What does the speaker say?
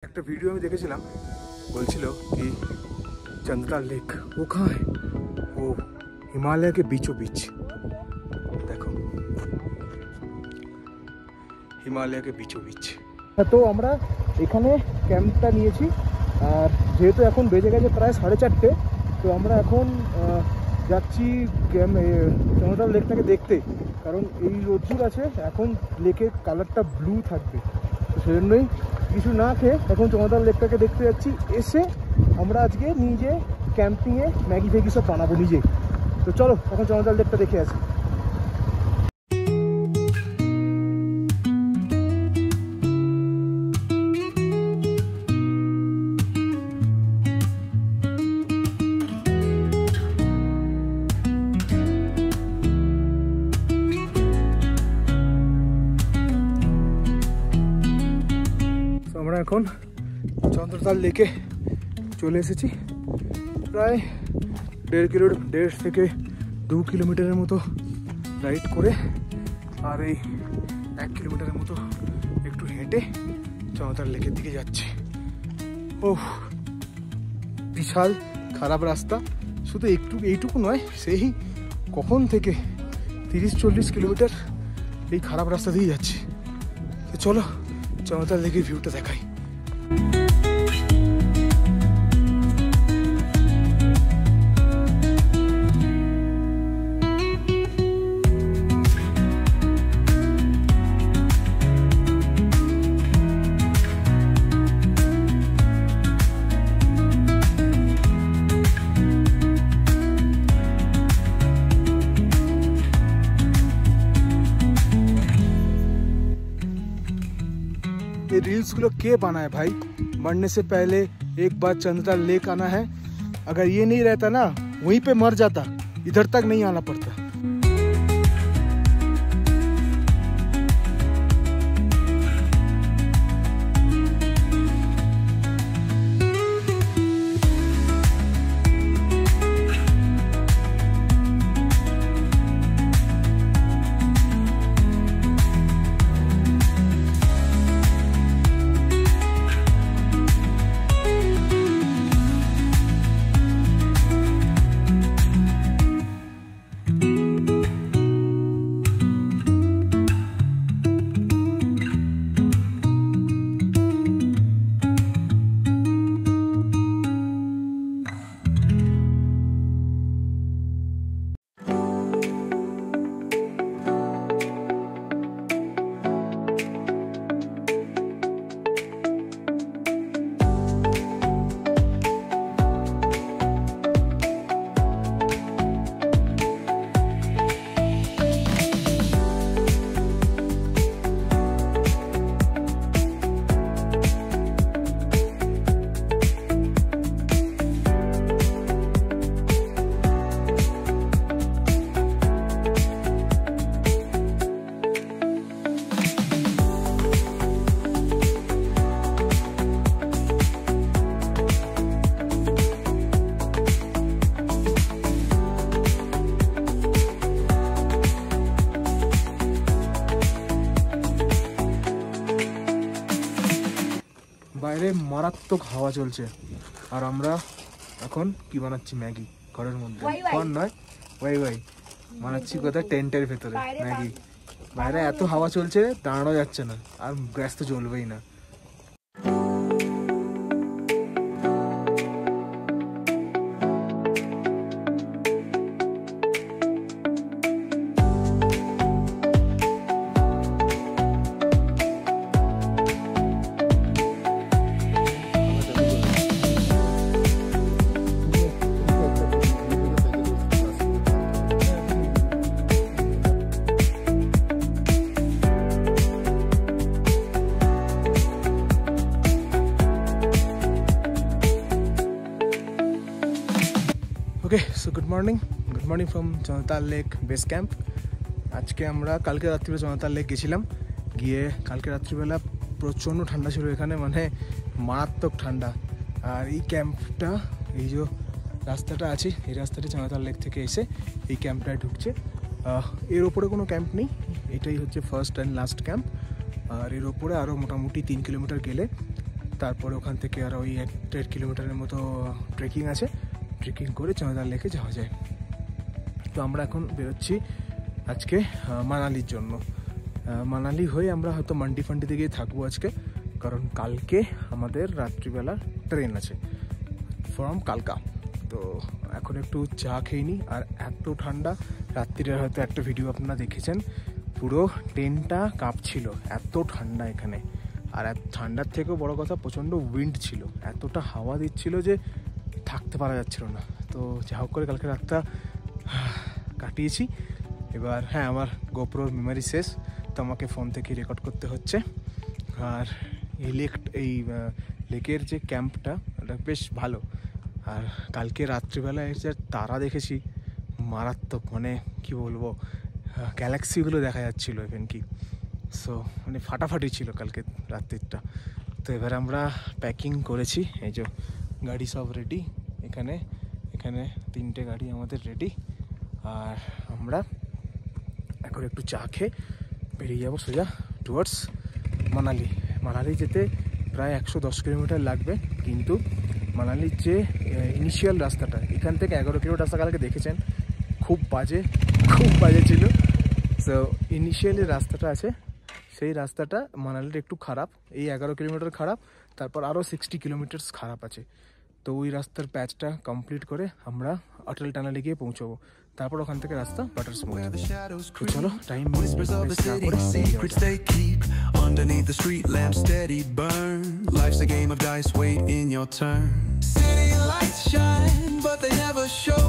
একটা ভিডিও আমি দেখেছিলাম, বলছিল কি चंद्रताल लेक वो कहाँ है? वो हिमालय के बीचों बीच। देखो हिमालय के बीचों बीच। तो আমরা এখানে ক্যাম্পটা নিয়েছি আর যেহেতু এখন বেজে গেছে প্রায় 4:30, তো আমরা এখন যাচ্ছি চন্দ্রতাল লেকটাকে দেখতে, কারণ এই রোদ্দুর আছে এখন লেকের কালারটা ব্লু থাকবে, তো সেজন্যই কিছু না খেয়ে এখন চন্দ্রতাল লেকটাকে দেখতে যাচ্ছি। এসে আমরা আজকে নিজে ক্যাম্পিংয়ে ম্যাগি ফ্যাগি সব বানাবো নিজে। তো চলো এখন চন্দ্রতাল লেকটা দেখে আসি। আমরা এখন চন্দ্রতাল লেকে চলে এসেছি, প্রায় 1.5 থেকে 2 কিলোমিটারের মতো রাইড করে আর এই 1 কিলোমিটারের মতো একটু হেঁটে চন্দ্রতাল লেকের দিকে যাচ্ছি। ওহ বিশাল খারাপ রাস্তা, শুধু এইটুকু নয়, সেই কখন থেকে 30-40 কিলোমিটার এই খারাপ রাস্তা দিয়ে যাচ্ছি। তো চলো চন্দ্রতাল লেকের ভিউটা দেখাই। ये रील्स को के बनाए भाई? मरने से पहले एक बार चंद्रताल लेक आना है, अगर ये नहीं रहता ना वहीं पे मर जाता, इधर तक नहीं आना पड़ता। বাইরে মারাত্মক হাওয়া চলছে আর আমরা এখন কি বানাচ্ছি? ম্যাগি ঘরের মধ্যে। ফোন নয়, ওয়াই বানাচ্ছি কোথায়? টেন্টের ভেতরে ম্যাগি। বাইরে এত হাওয়া চলছে দাঁড়ানো যাচ্ছে না, আর গ্যাস তো জ্বলবেই না। Okay, so good morning from Chandratal lake base camp. আজকে আমরা কালকে রাত্রিবেলা চন্দ্রতাল লেক গেছিলাম, গিয়ে কালকে রাত্রিবেলা প্রচণ্ড ঠান্ডা ছিল এখানে, মানে মারাত্মক ঠান্ডা। আর এই ক্যাম্পটা, এই যে রাস্তাটা আছে, এই রাস্তাটা চন্দ্রতাল লেক থেকে এসে এই ক্যাম্পটায় ঢুকছে। এর ওপরে কোনো ক্যাম্প নেই, এটাই হচ্ছে ফার্স্ট অ্যান্ড লাস্ট ক্যাম্প। আর এর ওপরে আরও মোটামুটি 3 কিলোমিটার গেলে তারপরে ওখান থেকে আর ওই 1-1.5 কিলোমিটারের মতো ট্রেকিং আছে, ট্রেকিং করে চন্দ্রতাল লেকে যাওয়া যায়। তো আমরা এখন বেরোচ্ছি আজকে মানালির জন্য। মানালি হয়ে আমরা হয়তো মান্ডি ফান্ডিতে গিয়ে থাকবো আজকে, কারণ কালকে আমাদের রাত্রিবেলা ট্রেন আছে ফ্রম কালকা। তো এখন একটু চা খেয়ে নিই। আর এত ঠান্ডা, রাত্রিরে হয়তো একটা ভিডিও আপনারা দেখেছেন, পুরো ট্রেনটা কাঁপছিল, এত ঠান্ডা এখানে। আর ঠান্ডার থেকেও বড় কথা, প্রচণ্ড উইন্ড ছিল, এতটা হাওয়া দিচ্ছিল যে থাকতে পারা যাচ্ছিল না। তো যা হোক করে কালকে রাতটা কাটিয়েছি। এবার হ্যাঁ, আমার গোপ্রোর মেমোরি শেষ, তো আমাকে ফোন থেকে রেকর্ড করতে হচ্ছে। আর এই লেকের যে ক্যাম্পটা, ওটা বেশ ভালো। আর কালকে রাত্রিবেলা এসে তারা দেখেছি মারাত্মক, মানে কি বলবো, গ্যালাক্সিগুলো দেখা যাচ্ছিল ইভেন কি। সো মানে ফাটাফাটি ছিল কালকে রাত্রিটা। তো এবার আমরা প্যাকিং করেছি, এই যে গাড়ি সব রেডি, এখানে 3টে গাড়ি আমাদের রেডি। আর আমরা এখন একটু চা খেয়ে বেরিয়ে যাবো সোজা টুয়ার্ডস মানালি। মানালি যেতে প্রায় 110 কিলোমিটার লাগবে, কিন্তু মানালির যে ইনিশিয়াল রাস্তাটা, এখান থেকে 11 কিলোমিটার রাস্তা কালকে দেখেছেন, খুব বাজে ছিল। সো ইনিশিয়ালি রাস্তাটা আছে, সেই রাস্তাটা মানালির একটু খারাপ, এই 11 কিলোমিটার খারাপ, তারপর আরও 60 কিলোমিটার খারাপ আছে। তো ওই রাস্তার প্যাচটা কমপ্লিট করে আমরা অটল টানেলে গিয়ে পৌঁছবো, তারপর ওখান থেকে রাস্তা বাটার স্মুথ। তো চলো, time underneath the street lamp steady burn. Life's a game of dice, wait in your turn. City lights shine, but they never show.